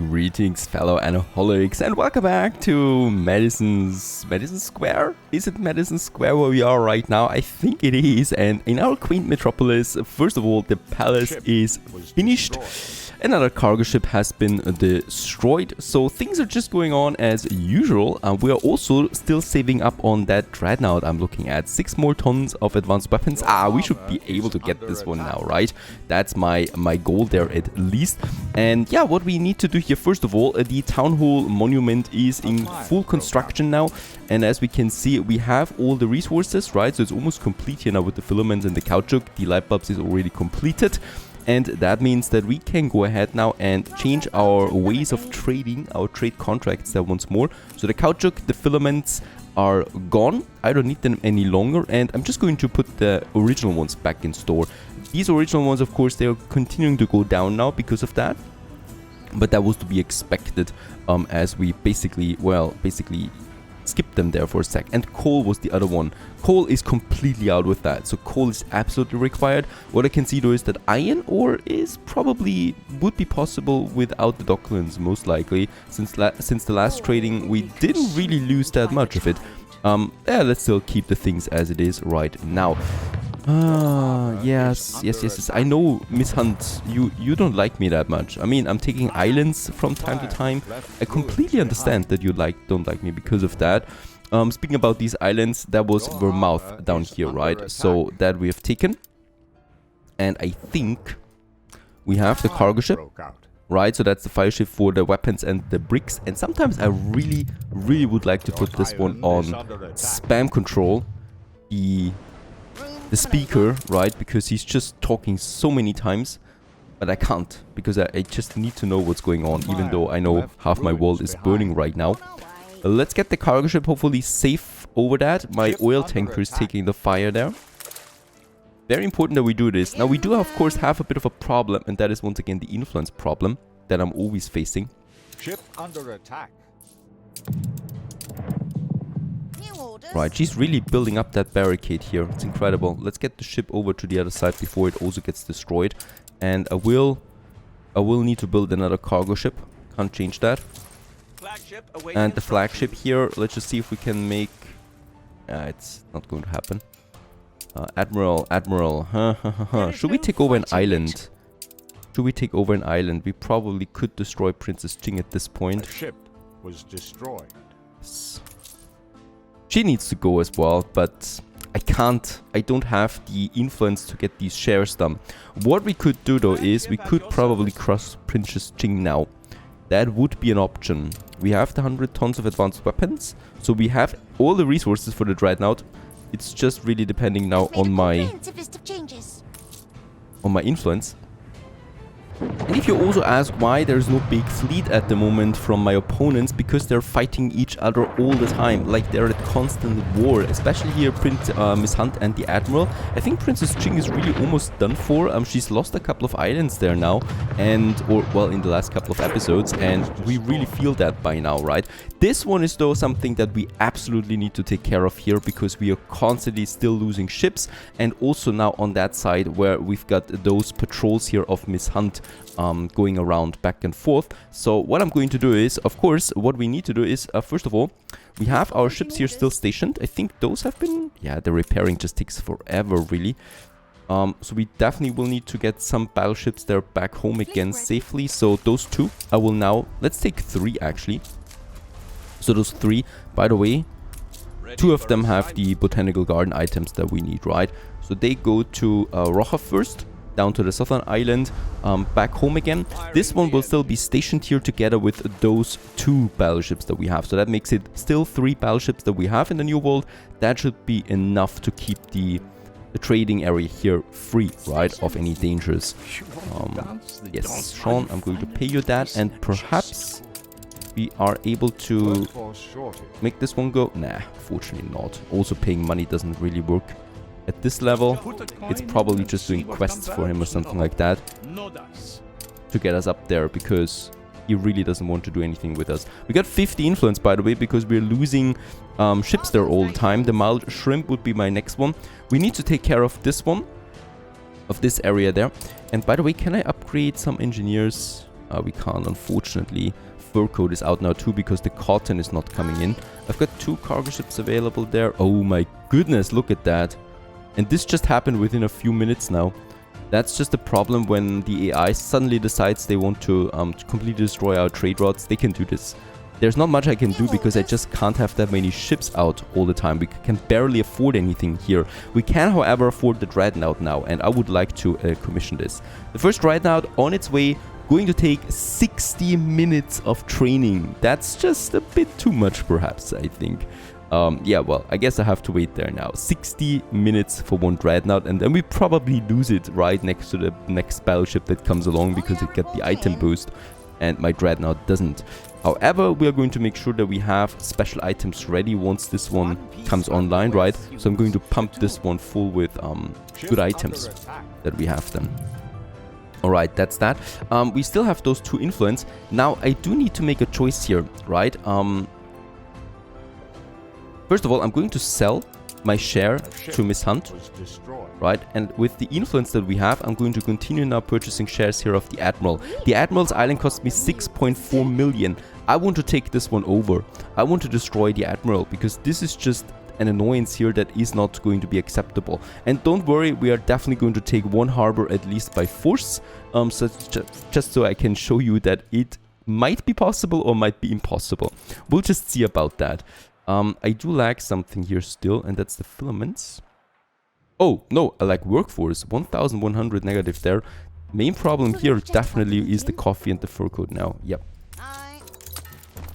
Greetings, fellow Annoholics, and welcome back to Madison Square? Is it Madison Square where we are right now? I think it is. And in our quaint metropolis, first of all, the palace is finished. Another cargo ship has been destroyed, so things are just going on as usual. We are also still saving up on that dreadnought I'm looking at. 6 more tons of advanced weapons. We should be able to get this one now, right? That's my goal there at least. And yeah, what we need to do here, first of all, the Town Hall Monument is in full construction now. And as we can see, we have all the resources, right? So it's almost complete here now with the filaments and the caoutchouc. The light bulbs is already completed. And that means that we can go ahead now and change our ways of trading, our trade contracts there once more. So the caoutchouc, the filaments are gone. I don't need them any longer. And I'm just going to put the original ones back in store. These original ones, of course, they are continuing to go down now because of that. But that was to be expected as we basically skipped them there for a sec. And coal was the other one. Coal is completely out with that, so coal is absolutely required. What I can see though is that iron ore is probably would be possible without the Docklands, most likely, since the last trading we didn't really lose that much of it. Yeah, let's still keep the things as it is right now. Yes. I know, Miss Hunt, you don't like me that much. I mean, I'm taking islands from time to time. I completely understand that you don't like me because of that. Speaking about these islands, that was Vermouth down here, right? So that we have taken. And I think we have the cargo ship, right? So that's the fire ship for the weapons and the bricks. And sometimes I really would like to put this one on spam control. The speaker, right? Because he's just talking so many times. But I can't, because I just need to know what's going on, even though I know half my world is burning right now. Let's get the cargo ship hopefully safe over that. My oil tanker is taking the fire there. Very important that we do this. Now we do of course have a bit of a problem, and that is once again the influence problem that I'm always facing. Ship under attack. Right, she's really building up that barricade here. It's incredible. Let's get the ship over to the other side before it also gets destroyed. And I will need to build another cargo ship. Can't change that. And the flagship here, let's just see if we can make... it's not going to happen. Admiral. Should we take over an island? Should we take over an island? We probably could destroy Princess Ching at this point. The ship was destroyed. She needs to go as well, but I can't. I don't have the influence to get these shares done. What we could do though is we could probably cross Princess Ching now. That would be an option. We have the 100 tons of advanced weapons, so we have all the resources for the dreadnought. It's just really depending now on my influence. And if you also ask why there's no big fleet at the moment from my opponents, because they're fighting each other all the time, like they're at constant war, especially here Miss Hunt and the Admiral. I think Princess Ching is really almost done for. She's lost a couple of islands there now, in the last couple of episodes, and we really feel that by now, right? This one is though something that we absolutely need to take care of here, because we are constantly still losing ships, and also now on that side where we've got those patrols here of Miss Hunt going around back and forth. So what I'm going to do is, of course, what we need to do is, first of all, we have our ships here still stationed. I think those have been, yeah, the repairing just takes forever, really. So we definitely will need to get some battleships there back home again safely. So those two, I will now, let's take 3 actually. So those 3, by the way, 2 of them have the botanical garden items that we need, right? So they go to Rocha first, down to the southern island, back home again. This one will still be stationed here together with those 2 battleships that we have. So that makes it still 3 battleships that we have in the New World. That should be enough to keep the trading area here free, right, of any dangers. Yes, Sean, I'm going to pay you that, and perhaps we are able to make this one go. Nah, fortunately not. Also paying money doesn't really work. At this level, it's probably just doing quests for him or something like that to get us up there, because he really doesn't want to do anything with us. We got 50 influence, by the way, because we're losing ships there all the time. The mild shrimp would be my next one. We need to take care of this one, of this area there. And by the way, can I upgrade some engineers? We can't, unfortunately. Fur coat is out now too because the cotton is not coming in. I've got 2 cargo ships available there. Oh my goodness, look at that. And this just happened within a few minutes now. That's just a problem when the AI suddenly decides they want to completely destroy our trade routes. They can do this. There's not much I can do because I just can't have that many ships out all the time. We can barely afford anything here. We can, however, afford the Dreadnought now, and I would like to commission this. The first Dreadnought on its way, going to take 60 minutes of training. That's just a bit too much, perhaps, I think. Yeah, well, I guess I have to wait there now. 60 minutes for one Dreadnought, and then we probably lose it right next to the next battleship that comes along because it got the item boost, and my Dreadnought doesn't. However, we are going to make sure that we have special items ready once this one comes online, right? So I'm going to pump this one full with good items that we have then. Alright, that's that. We still have those 2 influence. Now, I do need to make a choice here, right? First of all, I'm going to sell my share to Miss Hunt, right? And with the influence that we have, I'm going to continue now purchasing shares here of the Admiral. The Admirals Island cost me 6.4 million. I want to take this one over. I want to destroy the Admiral because this is just an annoyance here that is not going to be acceptable. And don't worry, we are definitely going to take one harbor at least by force. So just so I can show you that it might be possible or might be impossible. We'll just see about that. I do lack something here still, and that's the filaments. Oh, no, I lack workforce. 1,100 negative there. Main problem here definitely is the coffee and the fur coat now. Yep.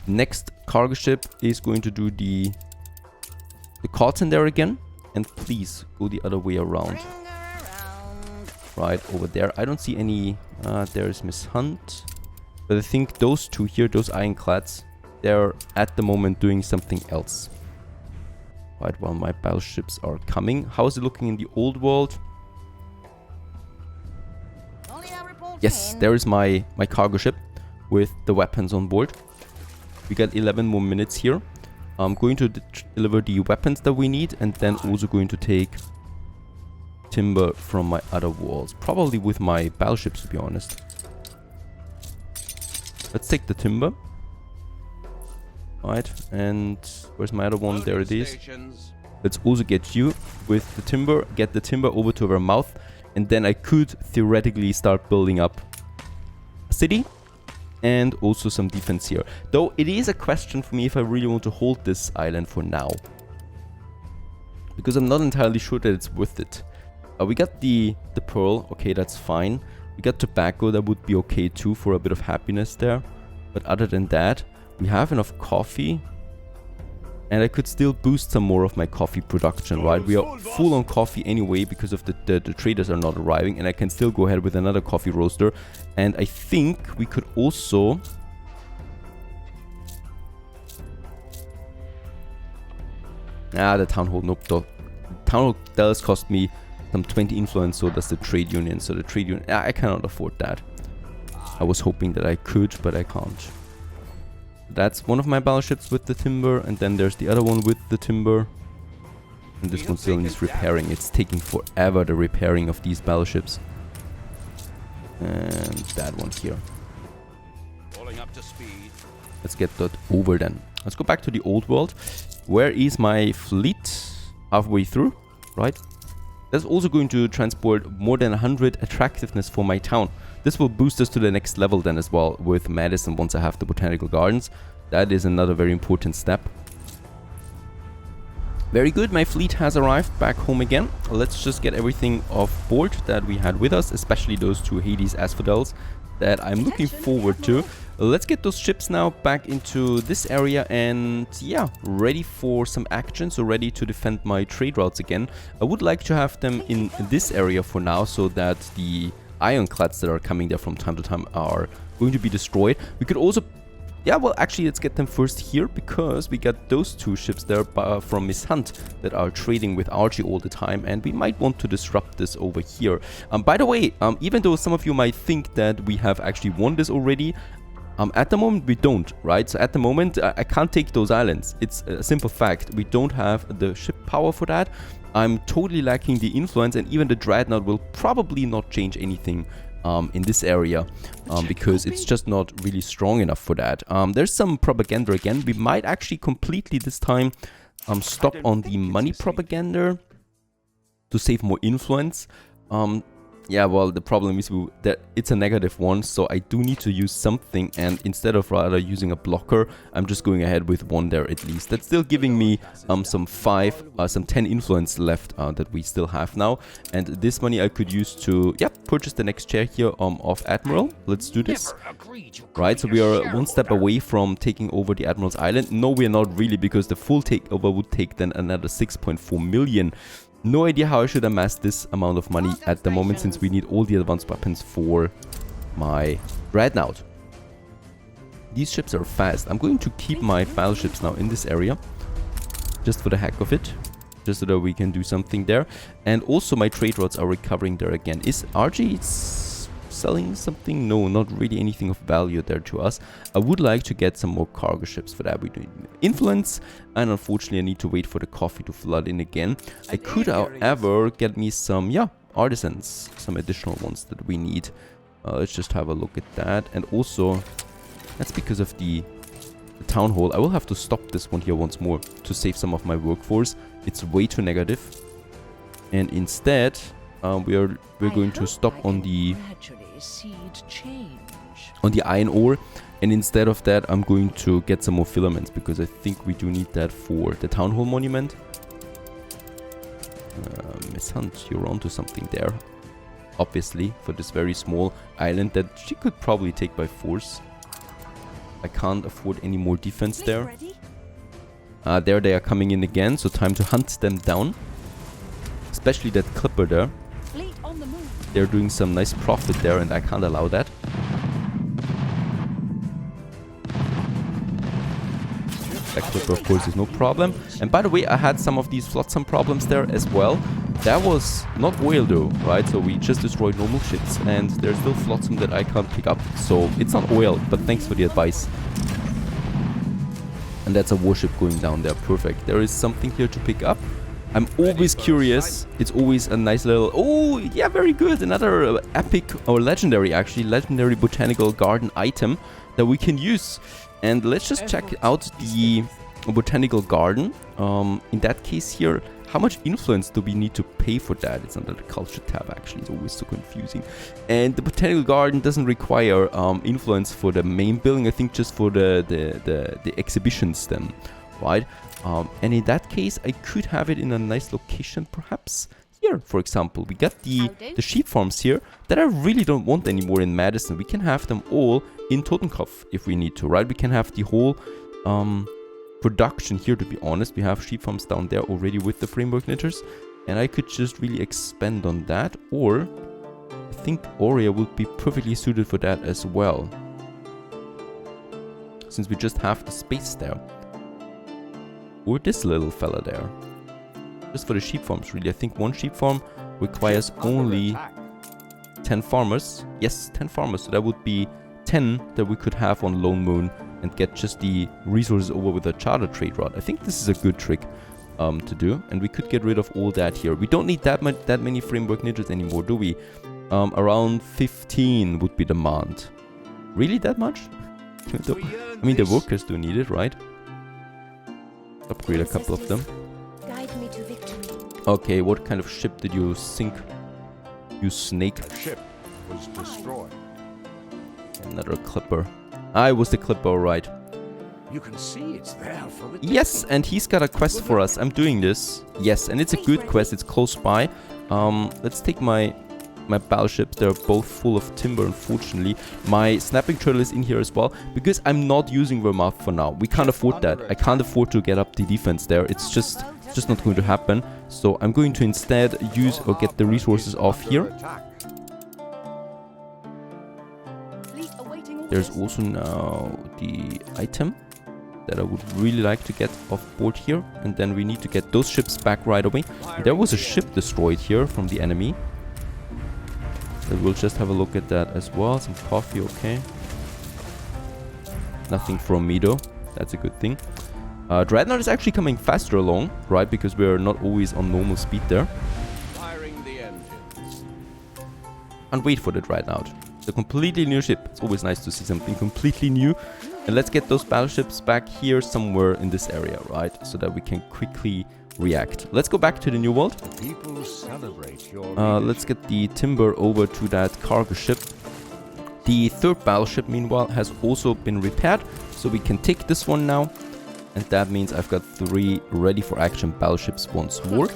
Next cargo ship is going to do the cotton there again. And please go the other way around. Right, over there. I don't see any... there's Miss Hunt. But I think those 2 here, those ironclads, they're at the moment doing something else. Right, while my battleships are coming. How is it looking in the old world? Yes, there is my cargo ship with the weapons on board. We got 11 more minutes here. I'm going to deliver the weapons that we need, and then also going to take timber from my other walls. Probably with my battleships, to be honest. Let's take the timber. Right, and where's my other one? There it is. Let's also get you with the timber, get the timber over to our mouth, and then I could theoretically start building up a city and also some defense here. Though it is a question for me if I really want to hold this island for now, because I'm not entirely sure that it's worth it. We got the pearl, okay, that's fine. We got tobacco, that would be okay too for a bit of happiness there. But other than that, we have enough coffee, and I could still boost some more of my coffee production, right? We are full on coffee anyway because of the traders are not arriving, and I can still go ahead with another coffee roaster. And I think we could also... the town hall, nope. The town hall does cost me some 20 influence, so does the trade union. So the trade union, I cannot afford that. I was hoping that I could, but I can't. That's one of my battleships with the timber, and then there's the other one with the timber. And this one still needs repairing. It's taking forever, the repairing of these battleships. And that one here. Let's get that over then. Let's go back to the old world. Where is my fleet? Halfway through, right? That's also going to transport more than 100 attractiveness for my town. This will boost us to the next level then as well with Madison once I have the botanical gardens. That is another very important step. Very good, my fleet has arrived back home again. Let's just get everything off board that we had with us, especially those 2 Hades asphodels that I'm looking forward to. Let's get those ships now back into this area and yeah, ready for some action, so ready to defend my trade routes again. I would like to have them in this area for now so that the ironclads that are coming there from time to time are going to be destroyed. We could also... Yeah, well, actually, let's get them first here, because we got those 2 ships there from Miss Hunt that are trading with Archie all the time, and we might want to disrupt this over here. By the way, even though some of you might think that we have actually won this already, at the moment we don't, right? So at the moment, I can't take those islands. It's a simple fact. We don't have the ship power for that. I'm totally lacking the influence, and even the Dreadnought will probably not change anything in this area, because it's just not really strong enough for that. There's some propaganda again. We might actually completely this time stop on the money propaganda to save more influence. Yeah, well, the problem is that it's a negative one, so I do need to use something, and instead of rather using a blocker, I'm just going ahead with one there at least. That's still giving me some 10 influence left that we still have now, and this money I could use to, yeah, purchase the next chair here of Admiral. Let's do this. Right, so we are one step away from taking over the Admirals Island. No, we are not really, because the full takeover would take then another 6.4 million. No idea how I should amass this amount of money at the moment, since we need all the advanced weapons for my Dreadnought. These ships are fast. I'm going to keep my battleships now in this area, just for the heck of it, just so that we can do something there. And also my trade routes are recovering there again. Is RG selling something? No, not really anything of value there to us. I would like to get some more cargo ships. For that we need influence, and unfortunately I need to wait for the coffee to flood in again. I could, however, get me some, yeah, artisans, some additional ones that we need. Let's just have a look at that. And also, that's because of the town hall. I will have to stop this one here once more to save some of my workforce. It's way too negative, and instead we're going to stop on the iron ore, and instead of that I'm going to get some more filaments, because I think we do need that for the town hall monument. Miss Hunt, you're onto something there, obviously, for this very small island that she could probably take by force. I can't afford any more defense there. There they are coming in again, so time to hunt them down, especially that clipper there. They're doing some nice profit there, and I can't allow that. That clipper, of course, is no problem. And by the way, I had some of these flotsam problems there as well. That was not oil though, right? So we just destroyed normal ships, and there's still flotsam that I can't pick up. So it's not oil, but thanks for the advice. And that's a warship going down there. Perfect. There is something here to pick up. I'm always curious. It's always a nice little... Oh, yeah, very good. Another epic, or legendary, actually, legendary botanical garden item that we can use. And let's just check out the botanical garden. In that case here, how much influence do we need to pay for that? It's under the culture tab, actually. It's always so confusing. And the botanical garden doesn't require influence for the main building. I think just for the exhibitions then, right? And in that case, I could have it in a nice location, perhaps here, for example. We got the sheep farms here that I really don't want anymore in Madison. We can have them all in Totenkopf if we need to, right? We can have the whole production here, to be honest. We have sheep farms down there already with the framework knitters, and I could just really expand on that. Or I think Aurea would be perfectly suited for that as well, since we just have the space there. Or this little fella there. Just for the sheep farms, really. I think one sheep farm requires only 10 farmers. Yes, 10 farmers. So that would be 10 that we could have on Lonemoon and get just the resources over with a charter trade route. I think this is a good trick to do. And we could get rid of all that here. We don't need that many framework ninjas anymore, do we? Around 15 would be demand. Really that much? I mean, the workers do need it, right? Upgrade a couple of them. Guide me to victory. Okay, what kind of ship did you sink? You snake. The ship was destroyed. Another clipper. I was the clipper, right? You can see it's there for the Yes, and he's got a quest for us. I'm doing this. Yes, and it's a good quest. It's close by. Let's take my battleships. They're both full of timber, unfortunately. My snapping turtle is in here as well, because I'm not using Wehrmacht for now. We can't afford that. I can't afford to get up the defense there. It's just not going to happen. So I'm going to instead use or get the resources off here. There's also now the item that I would really like to get off board here. And then we need to get those ships back right away. There was a ship destroyed here from the enemy. So we'll just have a look at that as well. Some coffee, okay. Nothing from me though. That's a good thing. Dreadnought is actually coming faster along, right? Because we're not always on normal speed there. can't wait for the Dreadnought. It's a completely new ship. It's always nice to see something completely new. And let's get those battleships back here somewhere in this area, right? So that we can quickly react. Let's go back to the New World. People celebrate your Let's get the timber over to that cargo ship. The third battleship, meanwhile, has also been repaired. So we can take this one now. And that means I've got 3 ready for action battleships once more.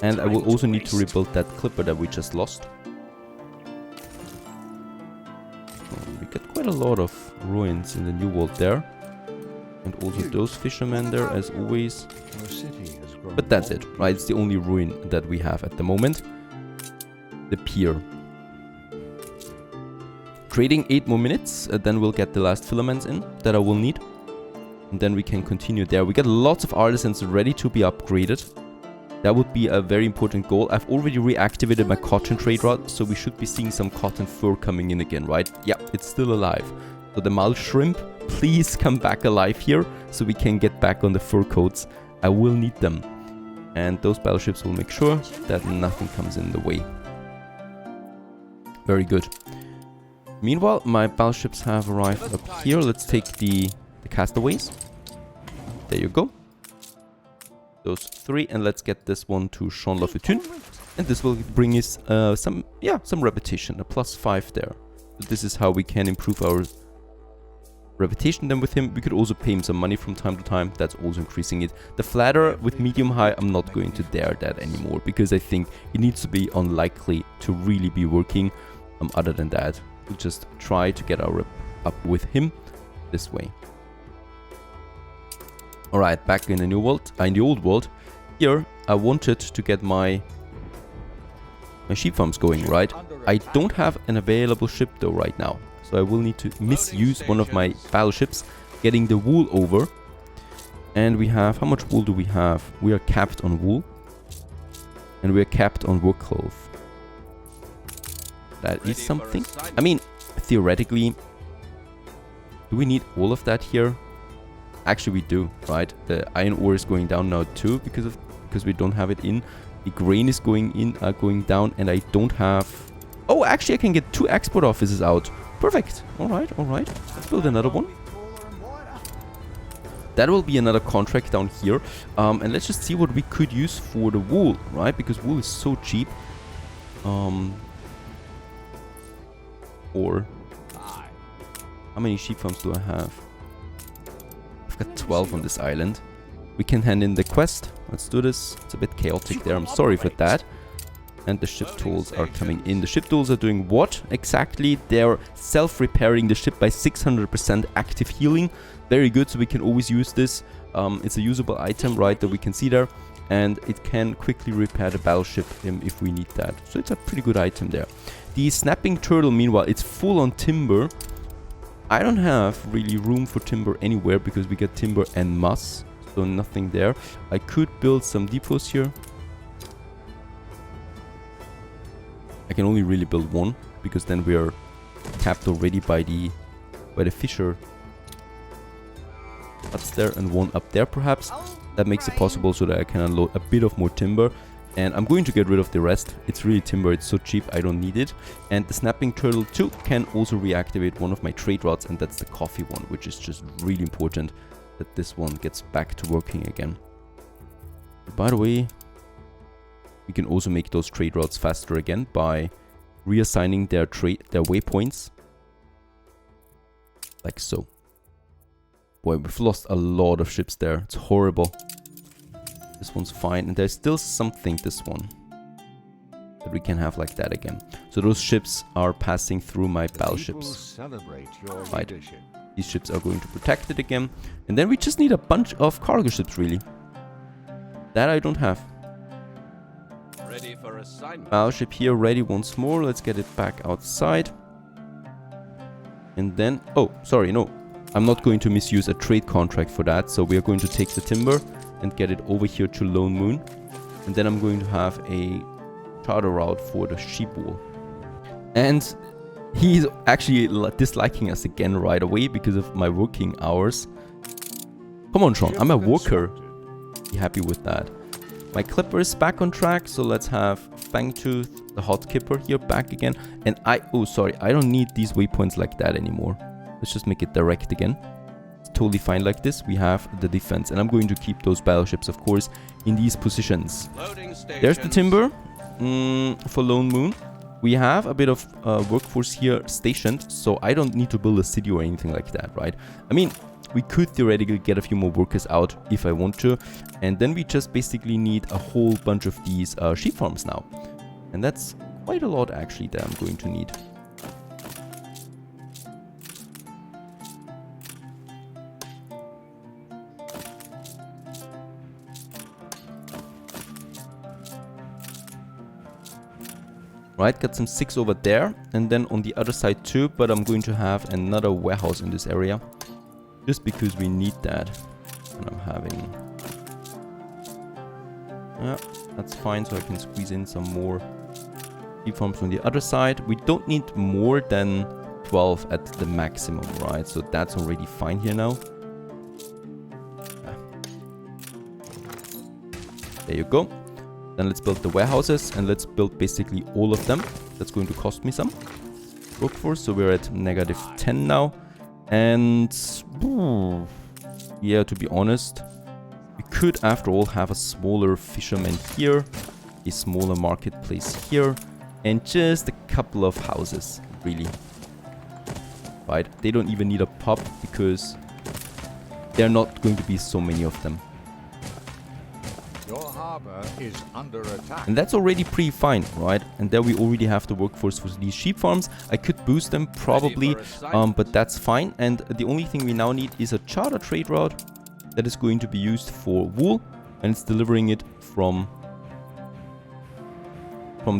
And I will also need to rebuild that clipper that we just lost. We got quite a lot of ruins in the New World there. And also those fishermen there, as always. But that's it, right? It's the only ruin that we have at the moment. The pier. Trading 8 more minutes, then we'll get the last filaments in that I will need. And then we can continue there. We got lots of artisans ready to be upgraded. That would be a very important goal. I've already reactivated my cotton trade route, so we should be seeing some cotton fur coming in again, right? Yeah, it's still alive. So the mull shrimp, please come back alive here, so we can get back on the fur coats. I will need them. And those battleships will make sure that nothing comes in the way. Very good. Meanwhile, my battleships have arrived up here. Let's take the castaways. There you go. Those 3, and let's get this one to Jean Lafitune. And this will bring us some reputation, a +5 there. So this is how we can improve our reputation then with him. We could also pay him some money from time to time. That's also increasing it. The flatter with medium high, I'm not going to dare that anymore, because I think it needs to be unlikely to really be working. Other than that, we'll just try to get our rep up with him this way. Alright, back in the new world, in the old world. Here, I wanted to get my sheep farms going, right? I don't have an available ship though right now. So I will need to misuse one of my battleships, getting the wool over. And we have, how much wool do we have? We are capped on wool. And we are capped on work cloth. That is something. I mean, theoretically, do we need all of that here? Actually, we do, right? The iron ore is going down now too because we don't have it in. The grain is going down, and I don't have. Oh, actually, I can get 2 export offices out. Perfect. All right, all right. Let's build another one. That will be another contract down here, and let's just see what we could use for the wool, right? Because wool is so cheap. Or how many sheep farms do I have? I've got 12 on this island. We can hand in the quest. Let's do this. It's a bit chaotic there. I'm sorry for that. And the ship tools are coming in. The ship tools are doing what exactly? They're self-repairing the ship by 600% active healing. Very good, so we can always use this. It's a usable item, right, that we can see there. And it can quickly repair the battleship if we need that. So it's a pretty good item there. The snapping turtle, meanwhile, it's full on timber. I don't have really room for timber anywhere because we get timber and moss. So nothing there. I could build some depots here. I can only really build 1 because then we are capped already by the fisher huts there, and 1 up there perhaps. That makes it possible so that I can unload a bit of more timber. And I'm going to get rid of the rest. It's really timber, it's so cheap, I don't need it. And the snapping turtle too can also reactivate one of my trade routes, and that's the coffee one, which is just really important that this one gets back to working again. By the way, we can also make those trade routes faster again by reassigning their waypoints. Like so. Boy, we've lost a lot of ships there. It's horrible. This one's fine. And there's still something, this one, that we can have like that again. So those ships are passing through my battleships. Right. These ships are going to protect it again. And then we just need a bunch of cargo ships, really. That I don't have. Ready for assignment. Battleship here ready once more. Let's get it back outside. And then, oh, sorry, no. I'm not going to misuse a trade contract for that. So we are going to take the timber and get it over here to Lonemoon. And then I'm going to have a charter route for the sheep wool. And he's actually disliking us again right away because of my working hours. Come on, Sean, I'm a worker. Be happy with that. My clipper is back on track, so let's have Fangtooth, the Hot Kipper here back again. And oh sorry, I don't need these waypoints like that anymore. Let's just make it direct again. It's totally fine like this. We have the defense, and I'm going to keep those battleships, of course, in these positions. There's the timber for Lonemoon. We have a bit of workforce here stationed, so I don't need to build a city or anything like that, right? I mean, we could theoretically get a few more workers out if I want to, and then we just basically need a whole bunch of these sheep farms now. And that's quite a lot actually that I'm going to need. Right, got some 6 over there, and then on the other side too, but I'm going to have another warehouse in this area. Just because we need that. And I'm having... Yeah, that's fine, so I can squeeze in some more sheep farms on the other side. We don't need more than 12 at the maximum, right? So that's already fine here now. Yeah. There you go. Then let's build the warehouses, and let's build basically all of them. That's going to cost me some workforce, so we're at -10 now. And yeah, to be honest, we could after all have a smaller fisherman here, a smaller marketplace here, and just a couple of houses, really. Right, they don't even need a pub because there are not going to be so many of them. Your harbor is under attack. And that's already pretty fine, right? And there we already have the workforce for these sheep farms. I could boost them probably, but that's fine. And the only thing we now need is a charter trade route that is going to be used for wool, and it's delivering it from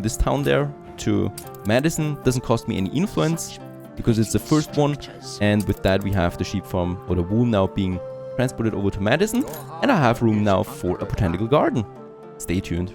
this town there to Madison. Doesn't cost me any influence because it's the first one, and with that we have the sheep farm or the wool now being transported over to Madison, and I have room now for a botanical garden. Stay tuned.